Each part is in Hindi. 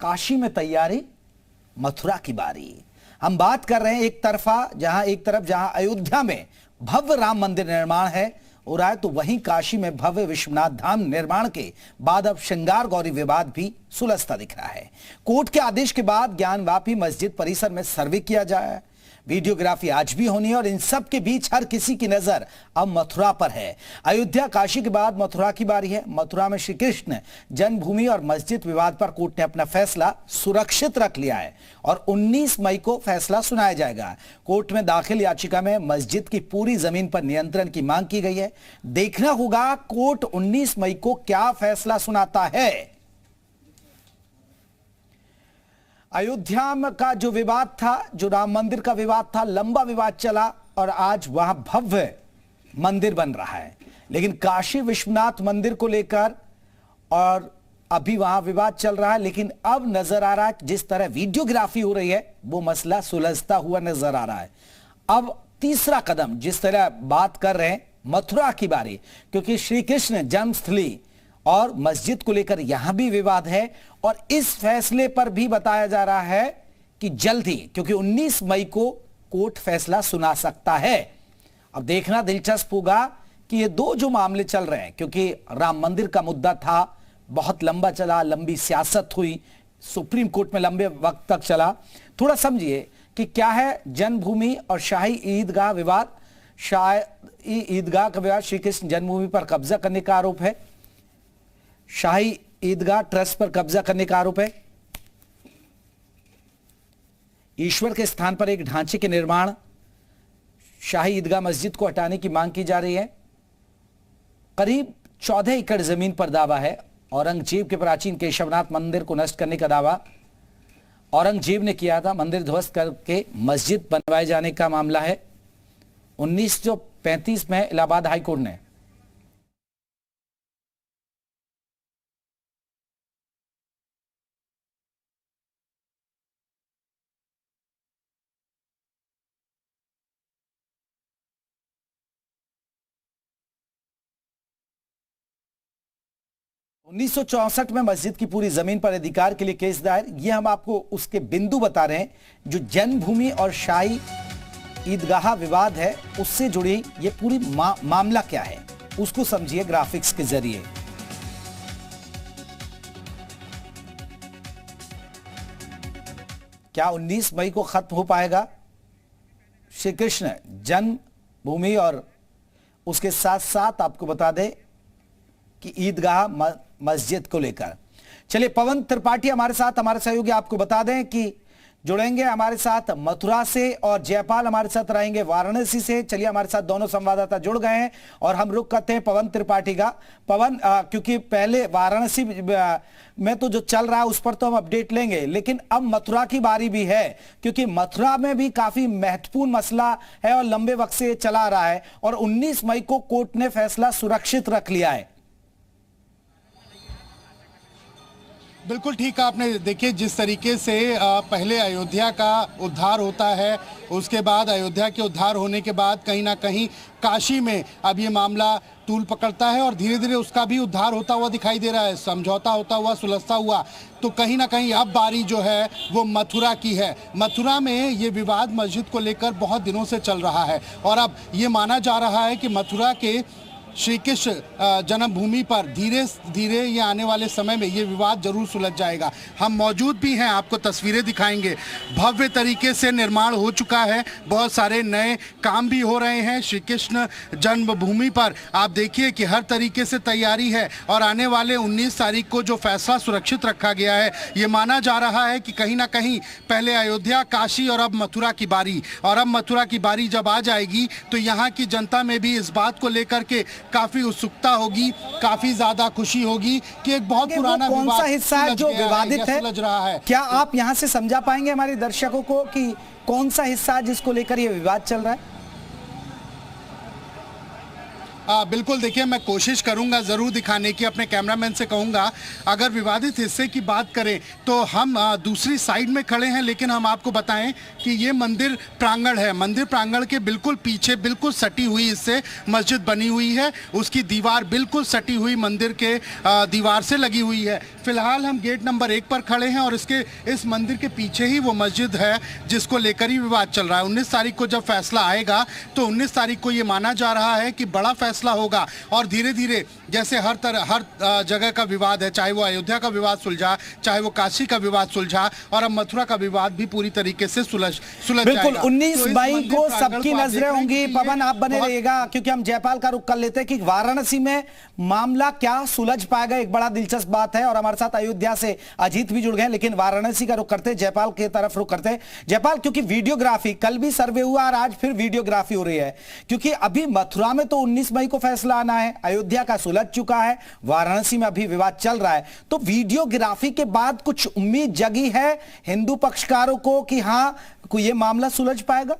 काशी में तैयारी, मथुरा की बारी। हम बात कर रहे हैं एक तरफ जहां अयोध्या में भव्य राम मंदिर निर्माण है हो रहा है, तो वहीं काशी में भव्य विश्वनाथ धाम निर्माण के बाद अब श्रृंगार गौरी विवाद भी सुलझता दिख रहा है। कोर्ट के आदेश के बाद ज्ञानवापी मस्जिद परिसर में सर्वे किया जाए, वीडियोग्राफी आज भी होनी है और इन सब के बीच हर किसी की नजर अब मथुरा पर है। अयोध्या काशी के बाद मथुरा की बारी है। मथुरा में श्री कृष्ण जन्मभूमि और मस्जिद विवाद पर कोर्ट ने अपना फैसला सुरक्षित रख लिया है और 19 मई को फैसला सुनाया जाएगा। कोर्ट में दाखिल याचिका में मस्जिद की पूरी जमीन पर नियंत्रण की मांग की गई है। देखना होगा कोर्ट 19 मई को क्या फैसला सुनाता है। अयोध्या का जो विवाद था, जो राम मंदिर का विवाद था, लंबा विवाद चला और आज वहां भव्य मंदिर बन रहा है। लेकिन काशी विश्वनाथ मंदिर को लेकर और अभी वहां विवाद चल रहा है, लेकिन अब नजर आ रहा है जिस तरह वीडियोग्राफी हो रही है वो मसला सुलझता हुआ नजर आ रहा है। अब तीसरा कदम जिस तरह बात कर रहे हैं मथुरा की बारी, क्योंकि श्री कृष्ण जन्मस्थली और मस्जिद को लेकर यहां भी विवाद है और इस फैसले पर भी बताया जा रहा है कि जल्द ही, क्योंकि 19 मई को कोर्ट फैसला सुना सकता है। अब देखना दिलचस्प होगा कि ये दो जो मामले चल रहे हैं, क्योंकि राम मंदिर का मुद्दा था, बहुत लंबा चला, लंबी सियासत हुई, सुप्रीम कोर्ट में लंबे वक्त तक चला। थोड़ा समझिए कि क्या है जन्मभूमि और शाही ईदगाह विवाद। शाही ईदगाह का विवाद, श्री कृष्ण जन्मभूमि पर कब्जा करने का आरोप है, शाही ईदगाह ट्रस्ट पर कब्जा करने का आरोप है, ईश्वर के स्थान पर एक ढांचे के निर्माण, शाही ईदगाह मस्जिद को हटाने की मांग की जा रही है। करीब 14 एकड़ जमीन पर दावा है। औरंगजेब के प्राचीन केशवनाथ मंदिर को नष्ट करने का दावा औरंगजेब ने किया था। मंदिर ध्वस्त करके मस्जिद बनवाए जाने का मामला है। 1935 में इलाहाबाद हाईकोर्ट ने उन्नीस में मस्जिद की पूरी जमीन पर अधिकार के लिए केस दायर। ये हम आपको उसके बिंदु बता रहे हैं। जो जन्मभूमि और शाही ईदगाह विवाद है उससे जुड़ी ये पूरी मामला क्या है उसको समझिए ग्राफिक्स के जरिए। क्या 19 मई को खत्म हो पाएगा श्री कृष्ण जन्मभूमि? और उसके साथ साथ आपको बता दें कि ईदगाह मस्जिद को लेकर, चलिए पवन त्रिपाठी हमारे साथ, हमारे सहयोगी, आपको बता दें कि जुड़ेंगे हमारे साथ मथुरा से और जयपाल हमारे साथ रहेंगे वाराणसी से। चलिए हमारे साथ दोनों संवाददाता जुड़ गए हैं और हम रुख करते हैं पवन त्रिपाठी का। पवन, क्योंकि पहले वाराणसी में तो जो चल रहा है उस पर तो हम अपडेट लेंगे, लेकिन अब मथुरा की बारी भी है, क्योंकि मथुरा में भी काफी महत्वपूर्ण मसला है और लंबे वक्त से चला आ रहा है और 19 मई को कोर्ट ने फैसला सुरक्षित रख लिया है। बिल्कुल ठीक आपने, देखिए जिस तरीके से पहले अयोध्या का उद्धार होता है, उसके बाद अयोध्या के उद्धार होने के बाद कहीं ना कहीं काशी में अब ये मामला तूल पकड़ता है और धीरे धीरे उसका भी उद्धार होता हुआ दिखाई दे रहा है, समझौता होता हुआ, सुलझता हुआ। तो कहीं ना कहीं अब बारी जो है वो मथुरा की है। मथुरा में ये विवाद मस्जिद को लेकर बहुत दिनों से चल रहा है और अब ये माना जा रहा है कि मथुरा के श्री कृष्ण जन्मभूमि पर धीरे धीरे ये आने वाले समय में ये विवाद जरूर सुलझ जाएगा। हम मौजूद भी हैं, आपको तस्वीरें दिखाएंगे। भव्य तरीके से निर्माण हो चुका है, बहुत सारे नए काम भी हो रहे हैं श्री कृष्ण जन्मभूमि पर। आप देखिए कि हर तरीके से तैयारी है और आने वाले 19 तारीख को जो फैसला सुरक्षित रखा गया है, ये माना जा रहा है कि कहीं ना कहीं पहले अयोध्या, काशी और अब मथुरा की बारी। और अब मथुरा की बारी जब आ जाएगी तो यहाँ की जनता में भी इस बात को लेकर के काफी उत्सुकता होगी, काफी ज्यादा खुशी होगी कि एक बहुत पुराना कौन सा हिस्सा है जो विवादित है, सुलझ रहा है। क्या आप यहां से समझा पाएंगे हमारे दर्शकों को कि कौन सा हिस्सा है जिसको लेकर यह विवाद चल रहा है? बिल्कुल देखिए, मैं कोशिश करूंगा जरूर दिखाने की, अपने कैमरामैन से कहूंगा अगर विवादित हिस्से की बात करें तो हम दूसरी साइड में खड़े हैं, लेकिन हम आपको बताएं कि ये मंदिर प्रांगण है। मंदिर प्रांगण के बिल्कुल पीछे बिल्कुल सटी हुई इससे मस्जिद बनी हुई है, उसकी दीवार बिल्कुल सटी हुई मंदिर के दीवार से लगी हुई है। फिलहाल हम गेट नंबर 1 पर खड़े हैं और इस मंदिर के पीछे ही वो मस्जिद है जिसको लेकर ही विवाद चल रहा है। 19 तारीख को जब फैसला आएगा तो 19 तारीख को ये माना जा रहा है कि बड़ा फैसला होगा और धीरे धीरे जैसे हर जगह का विवाद है, चाहे वो अयोध्या का विवाद सुलझा, चाहे वो काशी का विवाद सुलझा, और अब मथुरा का विवाद भी पूरी तरीके से सुलझ बिल्कुल 19 मई को सबकी नजरें होंगी। पवन आप बने रहिएगा, क्योंकि हम जयपाल का रुख कर लेते हैं कि वाराणसी में मामला क्या सुलझ पाएगा, एक बड़ा दिलचस्प बात है। और हमारे साथ अयोध्या से अजीत भी जुड़ गए, लेकिन वाराणसी का रुख करते, जयपाल की तरफ रुख करते। जयपाल, क्योंकि वीडियोग्राफी, कल भी सर्वे हुआ और आज फिर वीडियोग्राफी हो रही है, क्योंकि अभी मथुरा में तो 19 मई को फैसला आना है, अयोध्या का सुलझ चुका है, वाराणसी में अभी विवाद चल रहा है, तो वीडियोग्राफी के बाद कुछ उम्मीद जगी है हिंदू पक्षकारों को कि हां कोई ये मामला सुलझ पाएगा?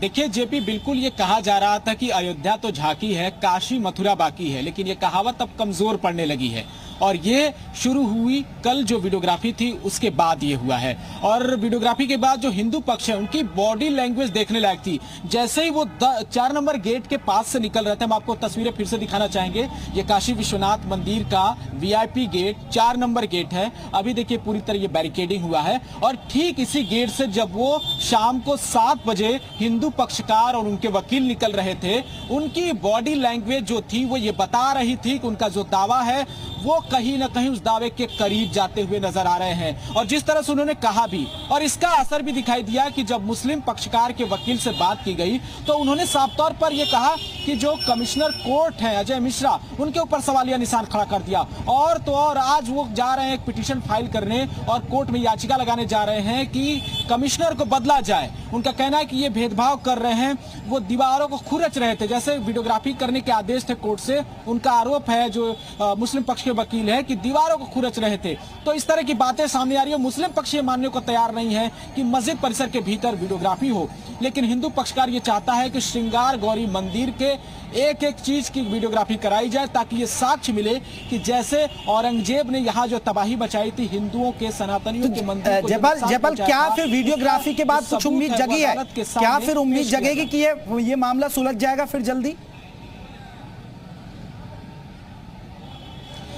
देखिए जेपी, बिल्कुल ये कहा जा रहा था कि अयोध्या तो झांकी है, काशी मथुरा बाकी है, लेकिन ये कहावत अब कमजोर पड़ने लगी है और ये शुरू हुई कल जो वीडियोग्राफी थी उसके बाद ये हुआ है। और वीडियोग्राफी के बाद जो हिंदू पक्ष है उनकी बॉडी लैंग्वेज देखने लायक थी। जैसे ही वो 4 नंबर गेट के पास से निकल रहे थे, हम आपको तस्वीरें फिर से दिखाना चाहेंगे, ये काशी विश्वनाथ मंदिर का VIP गेट 4 नंबर गेट है। अभी देखिए पूरी तरह ये बैरिकेडिंग हुआ है और ठीक इसी गेट से जब वो शाम को 7 बजे हिंदू पक्षकार और उनके वकील निकल रहे थे, उनकी बॉडी लैंग्वेज जो थी वो ये बता रही थी कि उनका जो दावा है वो कहीं ना कहीं उस दावे के करीब जाते हुए नजर आ रहे हैं। और जिस तरह से उन्होंने कहा भी, और इसका असर भी दिखाई दिया कि जब मुस्लिम पक्षकार के वकील से बात की गई तो उन्होंने साफ तौर पर यह कहा कि जो कमिश्नर कोर्ट है अजय मिश्रा, उनके ऊपर सवालिया निशान खड़ा कर दिया। और तो और आज वो जा रहे हैं एक पिटीशन फाइल करने और कोर्ट में याचिका लगाने जा रहे हैं कि कमिश्नर को बदला जाए। उनका कहना है कि ये भेदभाव कर रहे हैं, वो दीवारों को खुरच रहे थे, जैसे वीडियोग्राफी करने के आदेश थे कोर्ट से। उनका आरोप है जो मुस्लिम पक्ष के वकील है कि दीवारों को खुरच रहे थे। तो इस तरह की बातें सामने आ रही है। मुस्लिम पक्ष ये मानने को तैयार नहीं है कि मस्जिद परिसर के भीतर वीडियोग्राफी हो, लेकिन हिंदू पक्षकार ये चाहता है कि श्रृंगार गौरी मंदिर के एक एक चीज की वीडियोग्राफी कराई जाए, ताकि ये साक्ष्य मिले कि जैसे औरंगजेब ने यहाँ जो तबाही मचाई थी हिंदुओं के, सनातनियों के मंदिर को। जयपाल, क्या फिर वीडियोग्राफी के बाद कुछ उम्मीद जगी है? क्या फिर उम्मीद जगेगी कि ये मामला सुलझ जाएगा फिर जल्दी?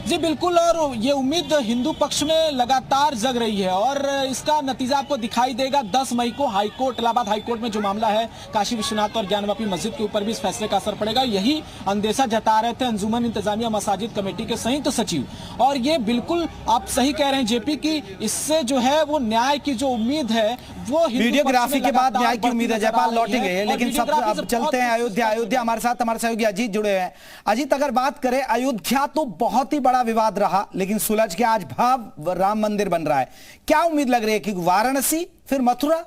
जी बिल्कुल, और ये उम्मीद हिंदू पक्ष में लगातार जग रही है और इसका नतीजा आपको दिखाई देगा 10 मई को हाईकोर्ट, इलाहाबाद हाईकोर्ट में जो मामला है काशी विश्वनाथ और ज्ञानवापी मस्जिद के ऊपर भी इस फैसले का असर पड़ेगा। यही अंदेशा जता रहे थे अंजुमन इंतजामिया मसाजिद कमेटी के संयुक्त सचिव। और ये बिल्कुल आप सही कह रहे हैं जेपी की, इससे जो है वो न्याय की जो उम्मीद है वो वीडियोग्राफी के बाद न्याय की उम्मीद है। जयपाल लौटेंगे, लेकिन सब अब चलते हैं अयोध्या। हमारे साथ हमारे सहयोगी अजीत जुड़े हैं। अजीत, अगर बात करें, अयोध्या तो बहुत ही बड़ा विवाद रहा, लेकिन सुलझ के आज भव्य राम मंदिर बन रहा है। क्या उम्मीद लग रही है कि वाराणसी फिर मथुरा?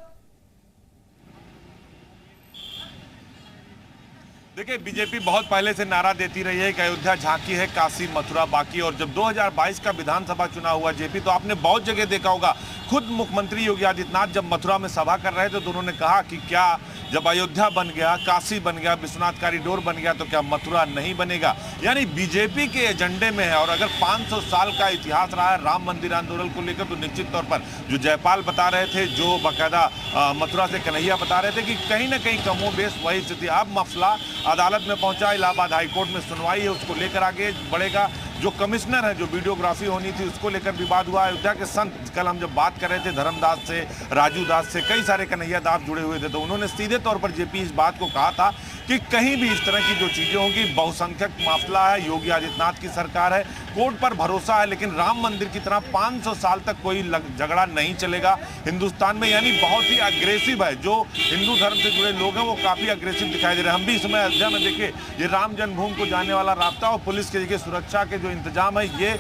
देखिए, बीजेपी बहुत पहले से नारा देती रही है कि अयोध्या झांकी है, काशी मथुरा बाकी। और जब 2022 का विधानसभा चुनाव हुआ जेपी, तो आपने बहुत जगह देखा होगा, खुद मुख्यमंत्री योगी आदित्यनाथ जब मथुरा में सभा कर रहे थे तो उन्होंने कहा कि क्या जब अयोध्या बन गया, काशी बन गया, विश्वनाथ कॉरिडोर बन गया, तो क्या मथुरा नहीं बनेगा? यानी बीजेपी के एजेंडे में है। और अगर 500 साल का इतिहास रहा है राम मंदिर आंदोलन को लेकर, तो निश्चित तौर पर जो जयपाल बता रहे थे, जो बाकायदा मथुरा से कन्हैया बता रहे थे कि कहीं ना कहीं कमोबेश वही स्थिति। अब मसला अदालत में पहुंचा, इलाहाबाद हाईकोर्ट में सुनवाई है, उसको लेकर आगे बढ़ेगा। जो कमिश्नर है, जो वीडियोग्राफी होनी थी, उसको लेकर विवाद हुआ। अयोध्या के संत, कल हम जब बात कर रहे थे धर्मदास से, राजू दास से, कई सारे कन्हैया दास जुड़े हुए थे, तो उन्होंने सीधे तौर पर जेपी इस बात को कहा था कि कहीं भी इस तरह की जो चीजें होंगी, बहुसंख्यक मामला है, योगी आदित्यनाथ की सरकार है, कोर्ट पर भरोसा है, लेकिन राम मंदिर की तरह 500 साल तक कोई झगड़ा नहीं चलेगा हिंदुस्तान में। यानी बहुत ही अग्रेसिव है। जो हिंदू धर्म से जुड़े लोग हैं वो काफी अग्रेसिव दिखाई दे रहे हैं। हम भी इस समय अयोध्या में देखिए, ये राम जन्मभूमि को जाने वाला रास्ता और पुलिस के देखिए सुरक्षा के जो इंतजाम है, ये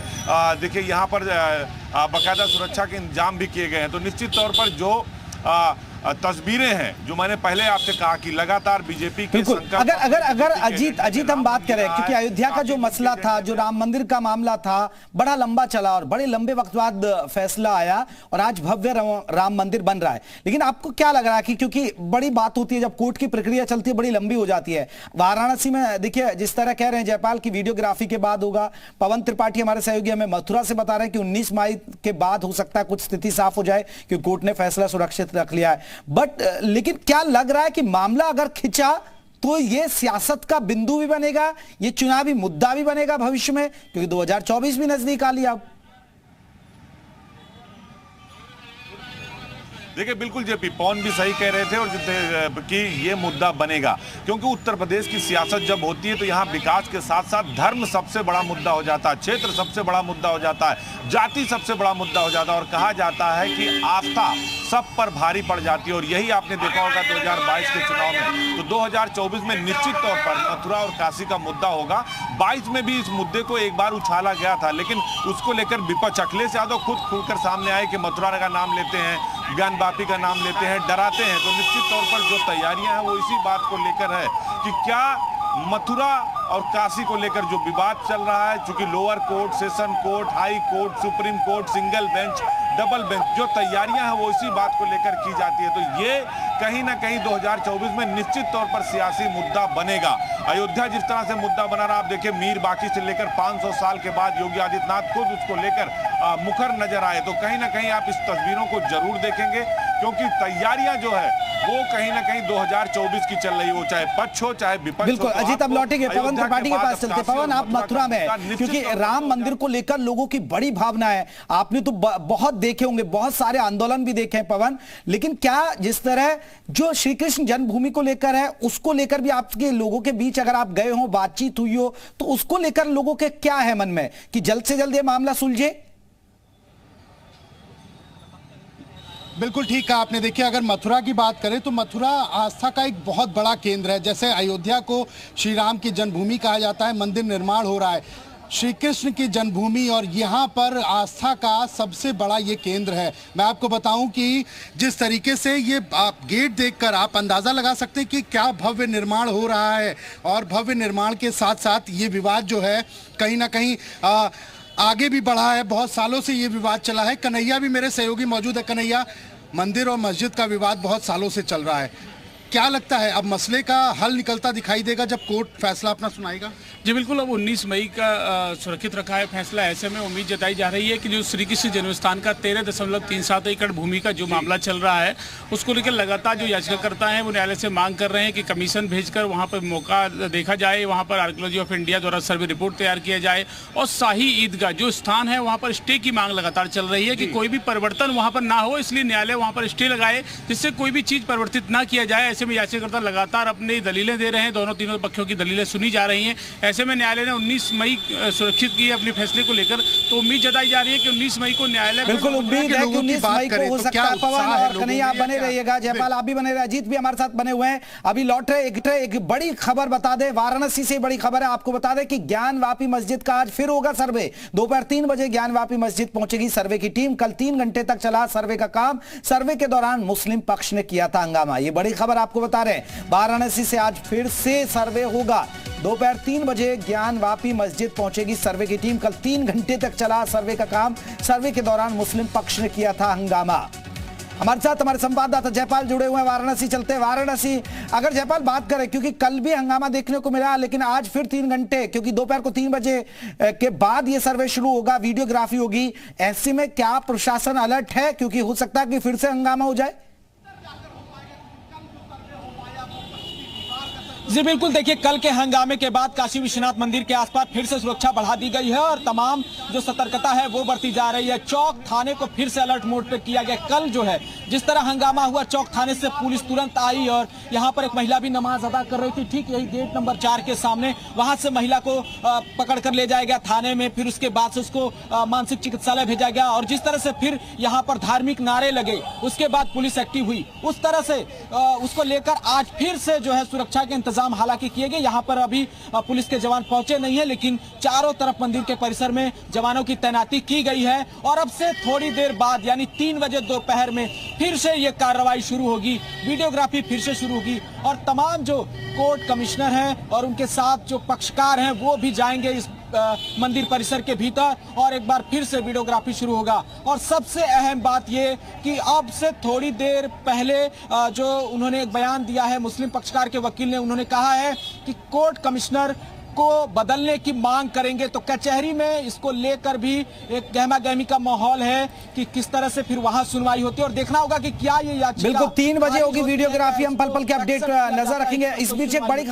देखिए यहाँ पर बाकायदा सुरक्षा के इंतजाम भी किए गए हैं। तो निश्चित तौर पर जो तस्वीरें हैं जो मैंने पहले आपसे कहा कि लगातार बीजेपी के बिल्कुल। अगर अजीत हम बात करें, क्योंकि अयोध्या का जो मसला था, जो राम मंदिर का मामला था, बड़ा लंबा चला और बड़े लंबे वक्त बाद फैसला आया और आज भव्य राम मंदिर बन रहा है। लेकिन आपको क्या लग रहा है कि क्योंकि बड़ी बात होती है जब कोर्ट की प्रक्रिया चलती है, बड़ी लंबी हो जाती है। वाराणसी में देखिए जिस तरह कह रहे हैं जयपाल की वीडियोग्राफी के बाद होगा। पवन त्रिपाठी हमारे सहयोगी हमें मथुरा से बता रहे हैं कि 19 मई के बाद हो सकता है कुछ स्थिति साफ हो जाए क्योंकि कोर्ट ने फैसला सुरक्षित रख लिया है। बट लेकिन क्या लग रहा है कि मामला अगर खिंचा तो ये सियासत का बिंदु भी बनेगा, ये चुनावी मुद्दा भी बनेगा भविष्य में, क्योंकि 2024 भी नजदीक आ लिया अब। देखिए बिल्कुल जेपी, पवन भी सही कह रहे थे और कि ये मुद्दा बनेगा, क्योंकि उत्तर प्रदेश की सियासत जब होती है तो यहाँ विकास के साथ साथ धर्म सबसे बड़ा मुद्दा हो जाता है, क्षेत्र सबसे बड़ा मुद्दा हो जाता है, जाति सबसे बड़ा मुद्दा हो जाता है और कहा जाता है कि आस्था सब पर भारी पड़ जाती है। और यही आपने देखा होगा 2022 के चुनाव में। तो 2024 में निश्चित तौर पर मथुरा और काशी का मुद्दा होगा। 22 में भी इस मुद्दे को एक बार उछाला गया था, लेकिन उसको लेकर विपक्ष अखिलेश यादव खुद खुलकर सामने आए कि मथुरा का नाम लेते हैं, ज्ञान वापी का नाम लेते हैं, डराते हैं। तो निश्चित तौर पर जो तैयारियां हैं वो इसी बात को लेकर है कि क्या मथुरा और काशी को लेकर जो विवाद चल रहा है, चूंकि lower court, session court, high court, supreme court, single bench, double bench, जो तैयारियां हैं वो इसी बात को लेकर की जाती है। तो ये कहीं ना कहीं 2024 में निश्चित तौर पर सियासी मुद्दा बनेगा। अयोध्या जिस तरह से मुद्दा बना रहा, आप देखिए मीर बाकी से लेकर 500 साल के बाद योगी आदित्यनाथ खुद उसको लेकर मुखर नजर आए। तो कहीं ना कहीं आप इस तस्वीरों को जरूर देखेंगे, क्योंकि तैयारियां जो है वो कहीं ना कहीं 2024 की चल रही हो, चाहे पक्ष हो चाहे विपक्ष। बिल्कुल अजीत, अब लौटेंगे पवन त्रिपाठी के पास चलते। पवन, आप मथुरा में, क्योंकि राम मंदिर को लेकर लोगों की बड़ी भावना है, आपने तो बहुत देखे होंगे, बहुत सारे आंदोलन भी देखे हैं पवन, लेकिन क्या जिस तरह जो श्री कृष्ण जन्मभूमि को लेकर है उसको लेकर भी आपके लोगों के बीच अगर आप गए हो, बातचीत हुई हो, तो उसको लेकर लोगों के क्या है मन में कि जल्द से जल्द ये मामला सुलझे? बिल्कुल ठीक कहा आपने। देखिए अगर मथुरा की बात करें तो मथुरा आस्था का एक बहुत बड़ा केंद्र है। जैसे अयोध्या को श्री राम की जन्मभूमि कहा जाता है, मंदिर निर्माण हो रहा है, श्री कृष्ण की जन्मभूमि और यहाँ पर आस्था का सबसे बड़ा ये केंद्र है। मैं आपको बताऊं कि जिस तरीके से ये आप गेट देखकर आप अंदाज़ा लगा सकते हैं कि क्या भव्य निर्माण हो रहा है, और भव्य निर्माण के साथ साथ ये विवाद जो है कहीं ना कहीं आगे भी बढ़ा है। बहुत सालों से ये विवाद चला है। कन्हैया भी मेरे सहयोगी मौजूद है। कन्हैया, मंदिर और मस्जिद का विवाद बहुत सालों से चल रहा है, क्या लगता है अब मसले का हल निकलता दिखाई देगा जब कोर्ट फैसला अपना सुनाएगा? जी बिल्कुल, अब 19 मई का सुरक्षित रखा है फैसला। ऐसे में उम्मीद जताई जा रही है कि जो श्री कृष्ण जन्मस्थान का 13.37 एकड़ भूमि का जो मामला चल रहा है उसको लेकर लगातार जो याचिकाकर्ता हैं वो न्यायालय से मांग कर रहे हैं कि कमीशन भेजकर वहाँ पर मौका देखा जाए, वहाँ पर आर्कियोलॉजी ऑफ इंडिया द्वारा सर्वे रिपोर्ट तैयार किया जाए और शाही ईदगाह जो स्थान है वहाँ पर स्टे की मांग लगातार चल रही है कि कोई भी परिवर्तन वहाँ पर ना हो, इसलिए न्यायालय वहाँ पर स्टे लगाए जिससे कोई भी चीज़ परिवर्तित ना किया जाए। ऐसे में याचिकाकर्ता लगातार अपनी दलीलें दे रहे हैं, दोनों तीनों पक्षों की दलीलें सुनी जा रही हैं। ऐसे में न्यायालय ने 19 मई सुरक्षित की है अपने फैसले को लेकर, तो उम्मीद जताई जा रही है कि 19 मई को न्यायालय बिल्कुल उम्मीद है कि 19 मई को हो सकता है। पवन और कन्हैया आप बने रहिएगा, जयपाल आप भी बने रहे, अजीत भी हमारे साथ बने हुए हैं। अभी लौट रहे एक बड़ी खबर बता दें, वाराणसी से बड़ी खबर है, आपको बता दें कि ज्ञान वापी मस्जिद का आज फिर होगा सर्वे। दोपहर 3 बजे ज्ञान वापी मस्जिद पहुंचेगी सर्वे की टीम। कल 3 घंटे तक चला सर्वे का काम। सर्वे के दौरान मुस्लिम पक्ष ने किया था हंगामा, ये बड़ी खबर आपको बता रहे हैं। वाराणसी से आज फिर से सर्वे होगा। दोपहर 3 बजे ज्ञान वापी मस्जिद पहुंचेगी सर्वे की टीम। कल 3 घंटे तक चला सर्वे का काम। सर्वे के दौरान मुस्लिम पक्ष ने किया था हंगामा। हमारे साथ हमारे संवाददाता जयपाल जुड़े हुए हैं, वाराणसी चलते हैं। वाराणसी, अगर जयपाल बात करें, क्योंकि कल भी हंगामा देखने को मिला, लेकिन आज फिर 3 घंटे, क्योंकि दोपहर को 3 बजे के बाद ये सर्वे शुरू होगा, वीडियोग्राफी होगी। ऐसे में क्या प्रशासन अलर्ट है, क्योंकि हो सकता है कि फिर से हंगामा हो जाए? जी बिल्कुल, देखिए कल के हंगामे के बाद काशी विश्वनाथ मंदिर के आसपास फिर से सुरक्षा बढ़ा दी गई है और तमाम जो सतर्कता है वो बरती जा रही है। चौक थाने को फिर से अलर्ट मोड पे किया गया। कल जो है जिस तरह हंगामा हुआ, चौक थाने से पुलिस तुरंत आई और यहाँ पर एक महिला भी नमाज अदा कर रही थी, ठीक यही गेट नंबर 4 के सामने। वहां से महिला को पकड़ कर ले जाया गया थाने में, फिर उसके बाद से उसको मानसिक चिकित्सालय भेजा गया और जिस तरह से फिर यहाँ पर धार्मिक नारे लगे उसके बाद पुलिस एक्टिव हुई, उस तरह से उसको लेकर आज फिर से जो है सुरक्षा के इंतजाम इंतजाम हालांकि किए गए। यहाँ पर अभी पुलिस के जवान पहुंचे नहीं है, लेकिन चारों तरफ मंदिर के परिसर में जवानों की तैनाती की गई है। और अब से थोड़ी देर बाद यानी 3 बजे दोपहर में फिर से ये कार्रवाई शुरू होगी, वीडियोग्राफी फिर से शुरू होगी और तमाम जो कोर्ट कमिश्नर हैं और उनके साथ जो पक्षकार हैं वो भी जाएंगे इस मंदिर परिसर के भीतर और एक बार फिर से वीडियोग्राफी शुरू होगा। और सबसे अहम बात ये कि अब से थोड़ी देर पहले जो उन्होंने एक बयान दिया है मुस्लिम पक्षकार के वकील ने, उन्होंने कहा है कि कोर्ट कमिश्नर को बदलने की मांग करेंगे। तो कचहरी में इसको लेकर भी एक गहमा गहमी का माहौल है कि किस तरह से फिर वहां सुनवाई होती है और देखना होगा कि क्या ये याचिका बिल्कुल 3 बजे होगी वीडियोग्राफी। हम पल पल के अपडेट नजर रखेंगे। इस बीच एक बड़ी